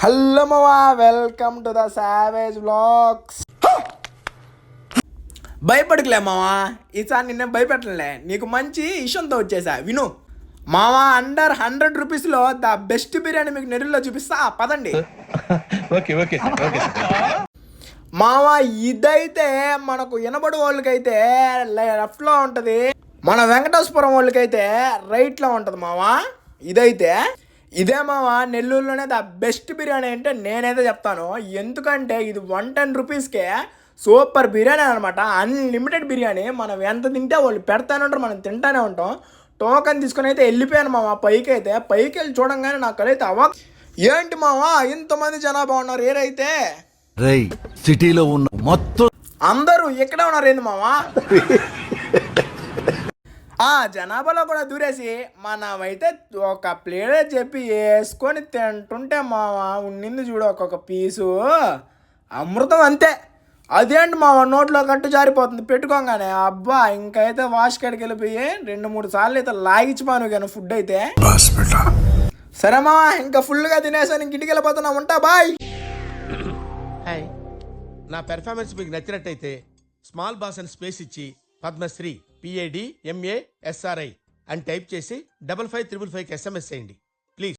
Hello మావా, welcome to the savage vlogs. భయపడకలే మావా, ఈసారి నిన్నే భయపెట్టలే. నీకు మంచి ఇష్యంతో వచ్చేసా, విను మావా. అండర్ 100 రూపీస్లో ద బెస్ట్ బిర్యానీ మీకు నెల్లూరులో చూపిస్తా, పదండి. ఓకే ఓకే ఓకే మావా, ఇదైతే మనకు వినబడి వాళ్ళకైతే లెఫ్ట్లో ఉంటుంది, మన వెంకటేశ్వరం వాళ్ళకైతే రైట్లో ఉంటుంది మావా. ఇదే మావా నెల్లూరులోనే ద బెస్ట్ బిర్యానీ అంటే నేనైతే చెప్తాను. ఎందుకంటే ఇది 110 రూపీస్కే సూపర్ బిర్యానీ అనమాట. అన్లిమిటెడ్ బిర్యానీ. మనం ఎంత తింటే వాళ్ళు పెడతానే ఉంటారు, మనం తింటానే ఉంటాం. టోకెన్ తీసుకొని అయితే వెళ్ళిపోయాను మావా. పైకి వెళ్ళి చూడంగానే నాకు అయితే ఏంటి మావా ఇంతమంది జనాభా ఉన్నారు. ఏరైతే సిటీలో ఉన్న మొత్తం అందరూ ఇక్కడే ఉన్నారు ఏంది మావా. ఆ జనాభాలో కూడా దూరేసి మనమైతే ఒక ప్లేట్ చెప్పి వేసుకొని తింటుంటే మావా ఉండింది చూడు ఒక్కొక్క పీసు అమృతం అంతే. అదేంటి మావా నోట్లో కట్టు జారిపోతుంది పెట్టుకోగానే. అబ్బా ఇంకైతే వాష్ కాడికి వెళ్ళిపోయి 2-3 సార్లు అయితే లాగించిపోను కానీ ఫుడ్ అయితే. సరే మావా, ఇంకా ఫుల్గా తినేసాను, ఇంక ఇంటికి వెళ్ళిపోతున్నా, ఉంటా బాయ్. హాయ్, నా పెర్ఫార్మెన్స్ మీకు నచ్చినట్టయితే స్మాల్ బాస్ అని స్పేస్ ఇచ్చి పద్మశ్రీ PADMASRI అని టైప్ చేసి 5555కి SMS చేయండి.